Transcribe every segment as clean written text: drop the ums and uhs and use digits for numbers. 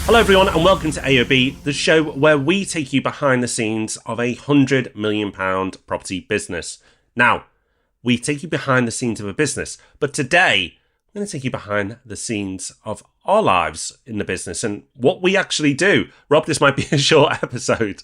Hello everyone and welcome to AOB, the show where we take you behind the scenes of a £100 million property business. Now, we take you behind the scenes of a business, but today I'm going to take you behind the scenes of our lives in the business and what we actually do. Rob, this might be a short episode.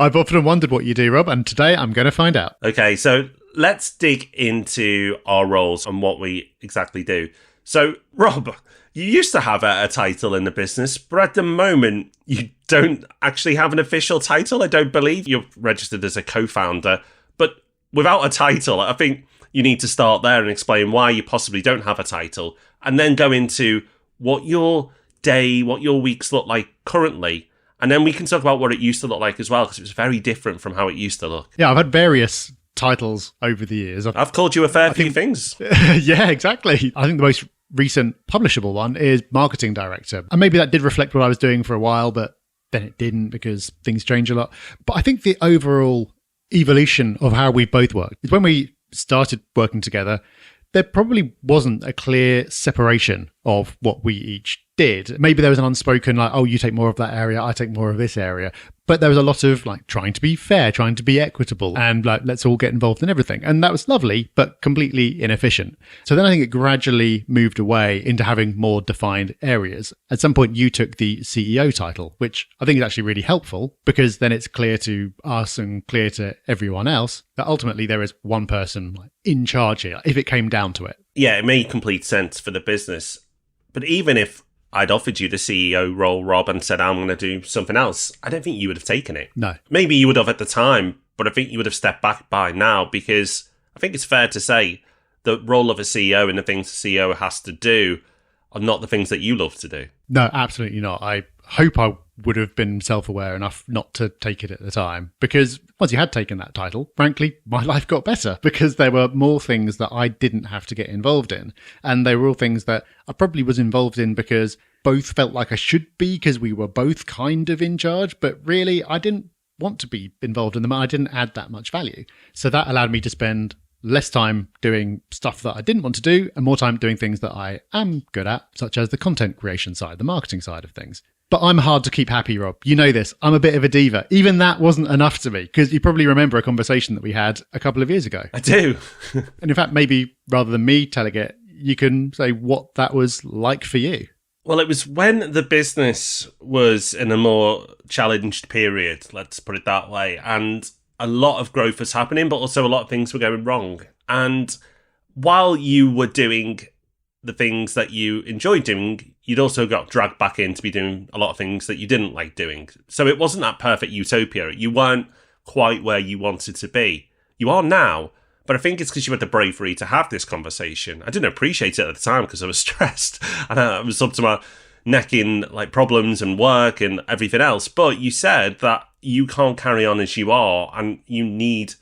I've often wondered what you do, Rob, and today I'm going to find out. Okay, so let's dig into our roles and what we exactly do. So, Rob, you used to have a title in the business, but at the moment, you don't actually have an official title. I don't believe you're registered as a co-founder, but without a title, I think you need to start there and explain why you possibly don't have a title, and then go into what your day, what your weeks look like currently, and then we can talk about what it used to look like as well, because it was very different from how it used to look. Yeah, I've had various titles over the years. I've called you a fair few things. Yeah, exactly. I think the most recent publishable one is marketing director. And maybe that did reflect what I was doing for a while, but then it didn't because things change a lot. But I think the overall evolution of how we both worked is when we started working together, there probably wasn't a clear separation of what we each did. Maybe there was an unspoken like, oh, you take more of that area, I take more of this area. But there was a lot of like trying to be fair, trying to be equitable, and like, let's all get involved in everything. And that was lovely, but completely inefficient. So then I think it gradually moved away into having more defined areas. At some point, you took the CEO title, which I think is actually really helpful because then it's clear to us and clear to everyone else that ultimately there is one person in charge here, if it came down to it. Yeah, it made complete sense for the business. But even if I'd offered you the CEO role, Rob, and said, I'm going to do something else, I don't think you would have taken it. No. Maybe you would have at the time, but I think you would have stepped back by now, because I think it's fair to say the role of a CEO and the things the CEO has to do are not the things that you love to do. No, absolutely not. I hope I would have been self-aware enough not to take it at the time, because once you had taken that title, frankly, my life got better because there were more things that I didn't have to get involved in. And they were all things that I probably was involved in because both felt like I should be because we were both kind of in charge, but really I didn't want to be involved in them. I didn't add that much value. So that allowed me to spend less time doing stuff that I didn't want to do and more time doing things that I am good at, such as the content creation side, the marketing side of things. But I'm hard to keep happy, Rob. You know this. I'm a bit of a diva. Even that wasn't enough to me, because you probably remember a conversation that we had a couple of years ago. I do. And in fact, maybe rather than me telling it, you can say what that was like for you. Well, it was when the business was in a more challenged period, let's put it that way. And a lot of growth was happening, but also a lot of things were going wrong. And while you were doing the things that you enjoyed doing, you'd also got dragged back in to be doing a lot of things that you didn't like doing. So it wasn't that perfect utopia. You weren't quite where you wanted to be. You are now, but I think it's because you had the bravery to have this conversation. I didn't appreciate it at the time because I was stressed and I was up to my neck in like problems and work and everything else. But you said that you can't carry on as you are and you need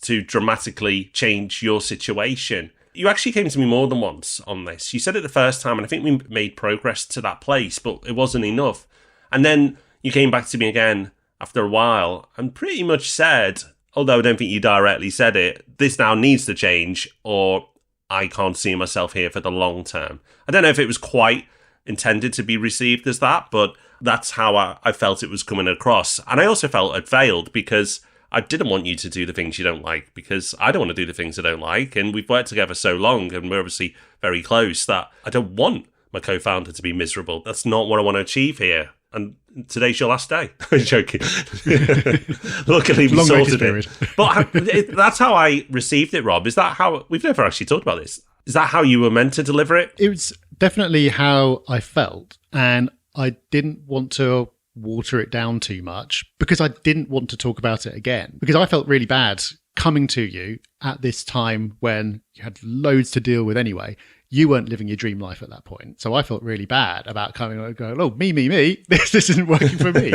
to dramatically change your situation. You actually came to me more than once on this. You said it the first time, and I think we made progress to that place, but it wasn't enough. And then you came back to me again after a while and pretty much said, although I don't think you directly said it, this now needs to change or I can't see myself here for the long term. I don't know if it was quite intended to be received as that, but that's how I felt it was coming across. And I also felt it failed because I didn't want you to do the things you don't like, because I don't want to do the things I don't like. And we've worked together so long and we're obviously very close that I don't want my co-founder to be miserable. That's not what I want to achieve here. And today's your last day. I'm joking. Luckily, we sorted it. But that's how I received it, Rob. Is that how... We've never actually talked about this. Is that how you were meant to deliver it? It was definitely how I felt. And I didn't want to water it down too much because I didn't want to talk about it again, because I felt really bad coming to you at this time when you had loads to deal with anyway. You weren't living your dream life at that point. So I felt really bad about coming and going, oh, me, this isn't working for me.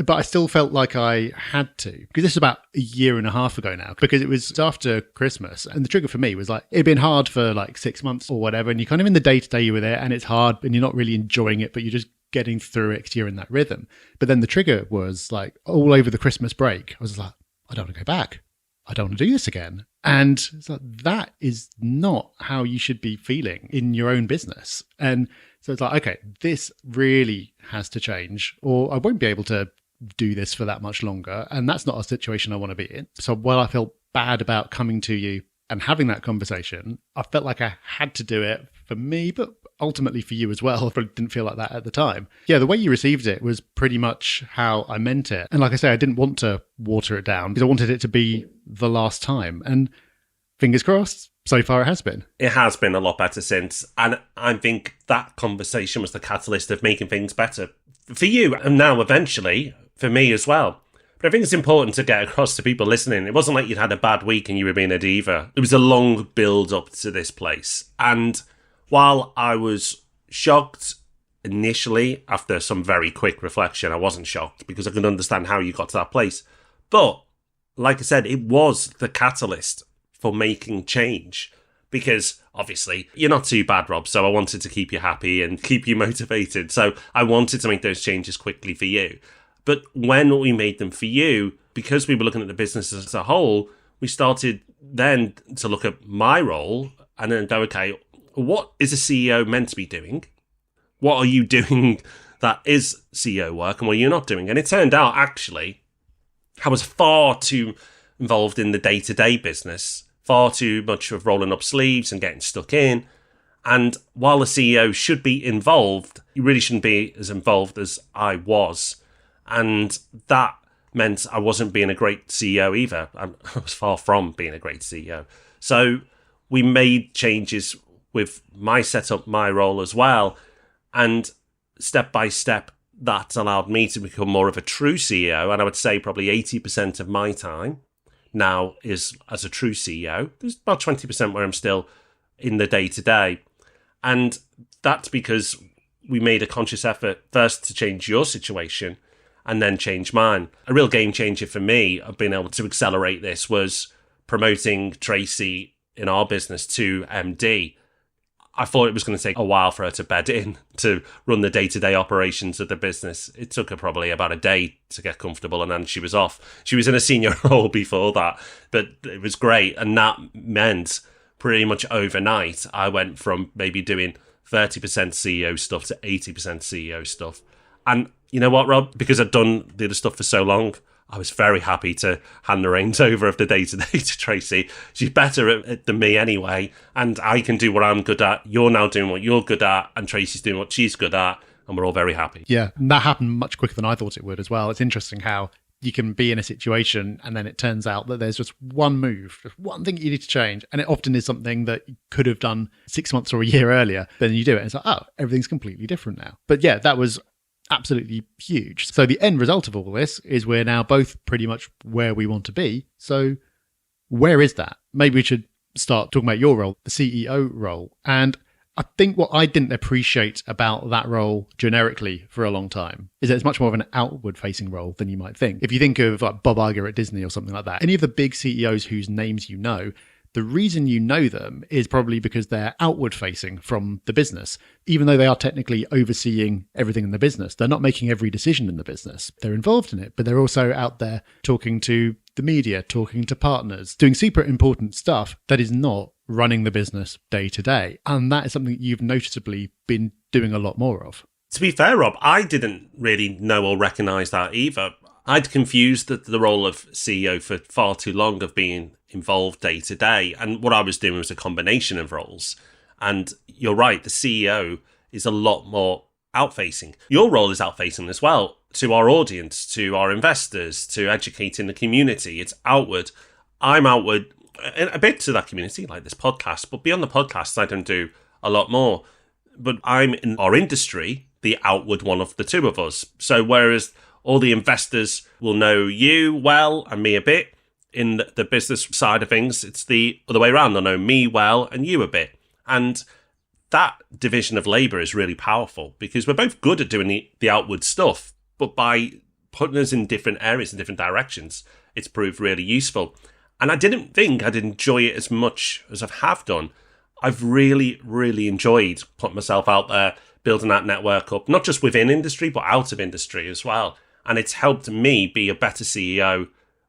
But I still felt like I had to, because this is about a year and a half ago now, because it was after Christmas. And the trigger for me was like, it'd been hard for like 6 months or whatever. And you're kind of in the day-to-day you were there and it's hard and you're not really enjoying it, but you're just getting through it because you're in that rhythm. But then the trigger was like all over the Christmas break. I was like, I don't want to go back. I don't want to do this again. And it's like, that is not how you should be feeling in your own business. And so it's like, okay, this really has to change, or I won't be able to do this for that much longer. And that's not a situation I want to be in. So while I felt bad about coming to you and having that conversation, I felt like I had to do it for me, but ultimately for you as well. I didn't feel like that at the time. Yeah, the way you received it was pretty much how I meant it. And like I say, I didn't want to water it down because I wanted it to be the last time. And fingers crossed, so far it has been. It has been a lot better since. And I think that conversation was the catalyst of making things better for you and now eventually for me as well. But I think it's important to get across to people listening. It wasn't like you'd had a bad week and you were being a diva. It was a long build up to this place. And while I was shocked initially, after some very quick reflection, I wasn't shocked because I could understand how you got to that place. But like I said, it was the catalyst for making change. Because obviously you're not too bad, Rob. So I wanted to keep you happy and keep you motivated. So I wanted to make those changes quickly for you. But when we made them for you, because we were looking at the business as a whole, we started then to look at my role and then go, okay, what is a CEO meant to be doing? What are you doing that is CEO work and what are you not doing? And it turned out, actually, I was far too involved in the day-to-day business, far too much of rolling up sleeves and getting stuck in. And while the CEO should be involved, he really shouldn't be as involved as I was. And that meant I wasn't being a great CEO either. I was far from being a great CEO. So we made changes with my setup, my role as well. And step by step, that allowed me to become more of a true CEO. And I would say probably 80% of my time now is as a true CEO. There's about 20% where I'm still in the day-to-day. And that's because we made a conscious effort first to change your situation and then change mine. A real game changer for me of being able to accelerate this was promoting Tracy in our business to MD. I thought it was going to take a while for her to bed in to run the day-to-day operations of the business. It took her probably about a day to get comfortable and then she was off. She was in a senior role before that, but it was great. And that meant pretty much overnight, I went from maybe doing 30% CEO stuff to 80% CEO stuff. And you know what, Rob? Because I'd done the other stuff for so long, I was very happy to hand the reins over of the day-to-day to Tracy. She's better at it than me anyway, and I can do what I'm good at. You're now doing what you're good at, and Tracy's doing what she's good at, and we're all very happy. Yeah, and that happened much quicker than I thought it would as well. It's interesting how you can be in a situation and then it turns out that there's just one move, just one thing you need to change. And it often is something that you could have done 6 months or a year earlier. Then you do it and it's like, oh, everything's completely different now. But yeah, that was absolutely huge. So the end result of all this is we're now both pretty much where we want to be. So where is that? Maybe we should start talking about your role, the CEO role. And I think what I didn't appreciate about that role generically for a long time is that it's much more of an outward facing role than you might think. If you think of like Bob Iger at Disney or something like that, any of the big CEOs whose names you know, the reason you know them is probably because they're outward facing from the business. Even though they are technically overseeing everything in the business, they're not making every decision in the business. They're involved in it, but they're also out there talking to the media, talking to partners, doing super important stuff that is not running the business day to day. And that is something that you've noticeably been doing a lot more of. To be fair, Rob, I didn't really know or recognise that either. I'd confused the role of CEO for far too long of being involved day to day. And what I was doing was a combination of roles. And you're right, the CEO is a lot more out-facing. Your role is out-facing as well, to our audience, to our investors, to educating the community. It's outward. I'm outward a bit to that community, like this podcast, but beyond the podcast, I don't do a lot more. But I'm in our industry, the outward one of the two of us. So whereas all the investors will know you well and me a bit, in the business side of things, it's the other way around. They'll know me well and you a bit. And that division of labour is really powerful because we're both good at doing the outward stuff, but by putting us in different areas and different directions, it's proved really useful. And I didn't think I'd enjoy it as much as I have done. I've really, really enjoyed putting myself out there, building that network up, not just within industry, but out of industry as well. And it's helped me be a better CEO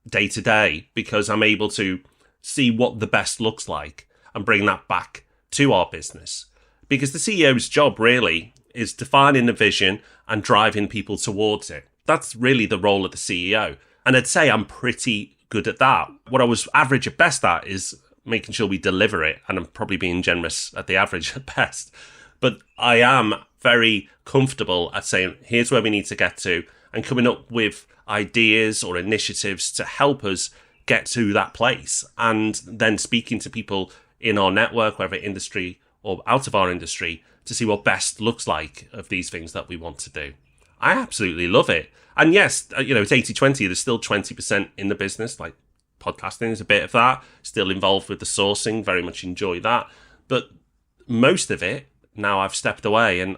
day to day because I'm able to see what the best looks like and bring that back to our business. Because the CEO's job really is defining the vision and driving people towards it. That's really the role of the CEO. And I'd say I'm pretty good at that. What I was average at best at is making sure we deliver it. And I'm probably being generous at the average at best. But I am very comfortable at saying, here's where we need to get to, and coming up with ideas or initiatives to help us get to that place. And then speaking to people in our network, whether industry or out of our industry, to see what best looks like of these things that we want to do. I absolutely love it. And yes, it's 80-20. There's still 20% in the business, like podcasting is a bit of that. Still involved with the sourcing, very much enjoy that. But most of it, now I've stepped away, and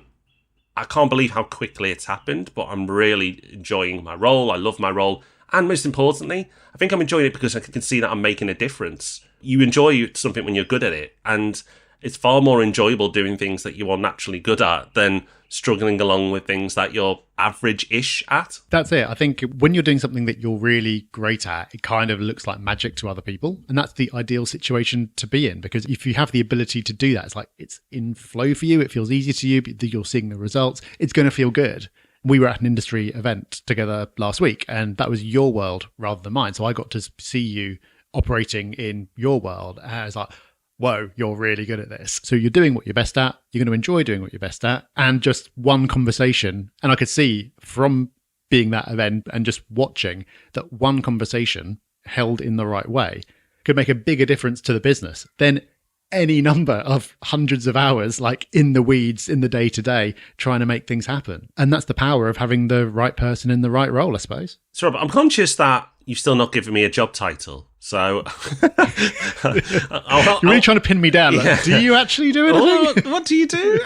I can't believe how quickly it's happened, but I'm really enjoying my role. I love my role. And most importantly, I think I'm enjoying it because I can see that I'm making a difference. You enjoy something when you're good at it. And it's far more enjoyable doing things that you are naturally good at than struggling along with things that you're average-ish at. That's it. I think when you're doing something that you're really great at, it kind of looks like magic to other people. And that's the ideal situation to be in, because if you have the ability to do that, it's like it's in flow for you. It feels easy to you. You're seeing the results. It's going to feel good. We were at an industry event together last week, and that was your world rather than mine. So I got to see you operating in your world. And I was like, whoa, you're really good at this. So you're doing what you're best at. You're going to enjoy doing what you're best at. And just one conversation. And I could see from being that event and just watching that one conversation held in the right way could make a bigger difference to the business than any number of hundreds of hours, like in the weeds, in the day to day, trying to make things happen. And that's the power of having the right person in the right role, I suppose. So, Rob, I'm conscious that you've still not given me a job title. So you're really trying to pin me down. Like, yeah. Do you actually do anything? What do you do?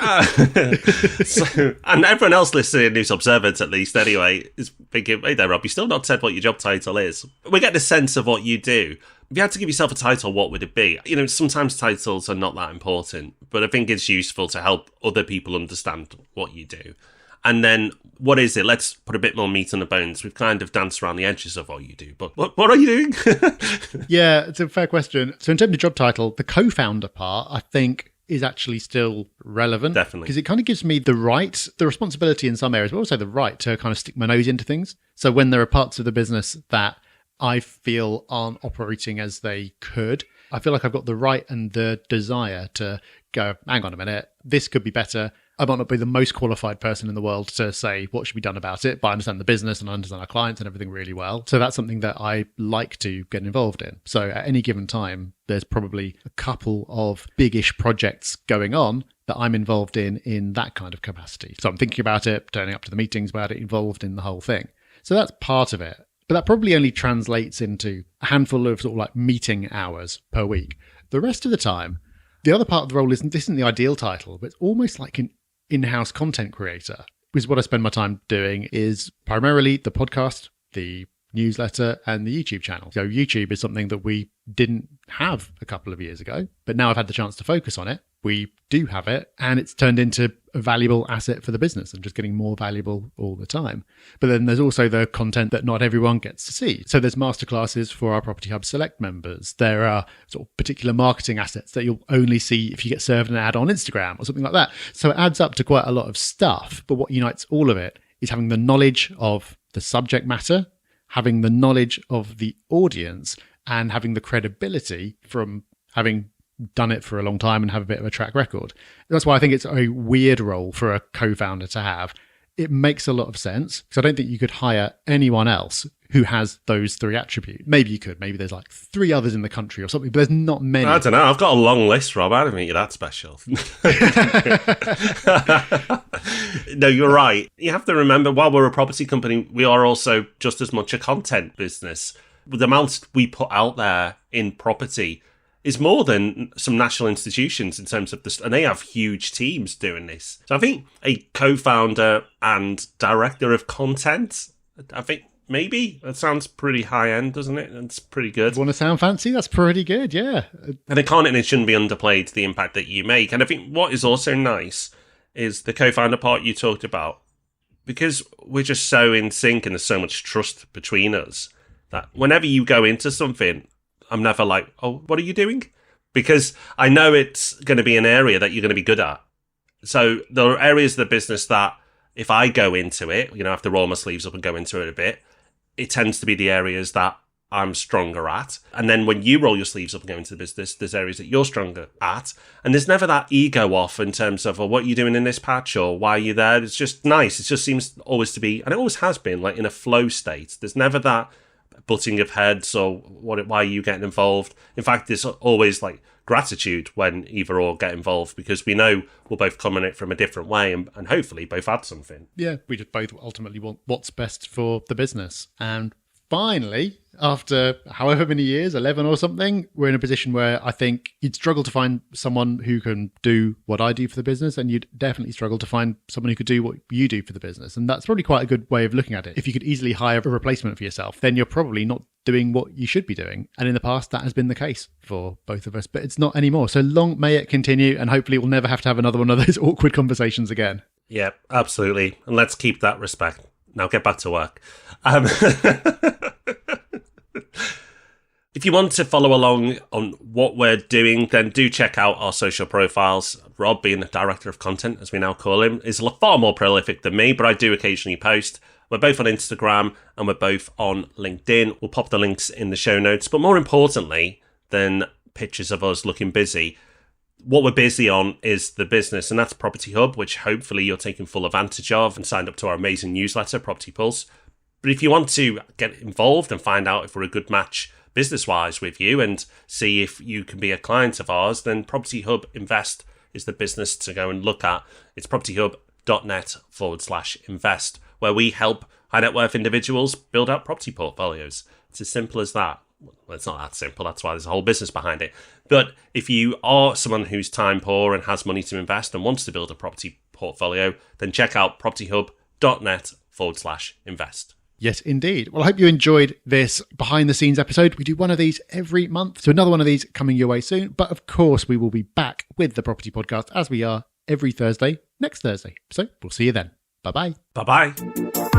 And everyone else listening, who's observant at least anyway, is thinking, hey there, Rob, you still not said what your job title is. We get the sense of what you do. If you had to give yourself a title, what would it be? Sometimes titles are not that important, but I think it's useful to help other people understand what you do. And then, what is it? Let's put a bit more meat on the bones. We've kind of danced around the edges of what you do, but what are you doing? Yeah, it's a fair question. So in terms of job title, the co-founder part, I think, is actually still relevant. Definitely. Because it kind of gives me the responsibility in some areas, but also the right to kind of stick my nose into things. So when there are parts of the business that I feel aren't operating as they could, I feel like I've got the right and the desire to go, hang on a minute, this could be better. I might not be the most qualified person in the world to say what should be done about it, but I understand the business and I understand our clients and everything really well. So that's something that I like to get involved in. So at any given time, there's probably a couple of big-ish projects going on that I'm involved in that kind of capacity. So I'm thinking about it, turning up to the meetings about it, involved in the whole thing. So that's part of it. But that probably only translates into a handful of sort of like meeting hours per week. The rest of the time, the other part of the role isn't the ideal title, but it's almost like an in-house content creator. Because what I spend my time doing is primarily the podcast, the newsletter, and the YouTube channel. So YouTube is something that we didn't have a couple of years ago, but now I've had the chance to focus on it. We do have it, and it's turned into a valuable asset for the business and just getting more valuable all the time. But then there's also the content that not everyone gets to see. So there's masterclasses for our Property Hub Select members. There are sort of particular marketing assets that you'll only see if you get served an ad on Instagram or something like that. So it adds up to quite a lot of stuff. But what unites all of it is having the knowledge of the subject matter, having the knowledge of the audience, and having the credibility from having done it for a long time and have a bit of a track record. That's why I think it's a weird role for a co-founder to have. It makes a lot of sense because I don't think you could hire anyone else who has those three attributes. Maybe you could. Maybe there's like 3 others in the country or something, but there's not many. I don't know. I've got a long list, Rob. I don't think you're that special. No, you're right. You have to remember, while we're a property company, we are also just as much a content business. The amount we put out there in property is more than some national institutions in terms of this, and they have huge teams doing this. So I think a co-founder and director of content, I think maybe that sounds pretty high end, doesn't it? It's pretty good. Want to sound fancy? That's pretty good, yeah. And it shouldn't be underplayed, the impact that you make. And I think what is also nice is the co-founder part you talked about, because we're just so in sync and there's so much trust between us that whenever you go into something, I'm never like, oh, what are you doing? Because I know it's going to be an area that you're going to be good at. So there are areas of the business that if I go into it, I have to roll my sleeves up and go into it a bit, it tends to be the areas that I'm stronger at. And then when you roll your sleeves up and go into the business, there's areas that you're stronger at. And there's never that ego off in terms of, what are you doing in this patch or why are you there? It's just nice. It just seems always to be, and it always has been, like in a flow state. There's never that butting of heads or why are you getting involved. In fact, there's always like gratitude when either or get involved because we know we'll both come at it from a different way and hopefully both add something. Yeah, we just both ultimately want what's best for the business. And finally, after however many years, 11 or something, we're in a position where I think you'd struggle to find someone who can do what I do for the business, and you'd definitely struggle to find someone who could do what you do for the business. And that's probably quite a good way of looking at it. If you could easily hire a replacement for yourself, then you're probably not doing what you should be doing. And in the past, that has been the case for both of us, but it's not anymore. So long may it continue, and hopefully we'll never have to have another one of those awkward conversations again. Yeah, absolutely. And let's keep that respect. Now get back to work. If you want to follow along on what we're doing, then do check out our social profiles. Rob, being the director of content, as we now call him, is far more prolific than me, but I do occasionally post. We're both on Instagram and we're both on LinkedIn. We'll pop the links in the show notes. But more importantly than pictures of us looking busy, what we're busy on is the business, and that's Property Hub, which hopefully you're taking full advantage of and signed up to our amazing newsletter, Property Pulse. But if you want to get involved and find out if we're a good match business-wise with you and see if you can be a client of ours, then Property Hub Invest is the business to go and look at. It's propertyhub.net/invest, where we help high net worth individuals build out property portfolios. It's as simple as that. Well, it's not that simple. That's why there's a whole business behind it. But if you are someone who's time poor and has money to invest and wants to build a property portfolio, then check out propertyhub.net/invest. Yes, indeed. Well, I hope you enjoyed this behind the scenes episode. We do one of these every month. So another one of these coming your way soon. But of course, we will be back with the Property Podcast as we are every Thursday next Thursday. So we'll see you then. Bye-bye. Bye-bye.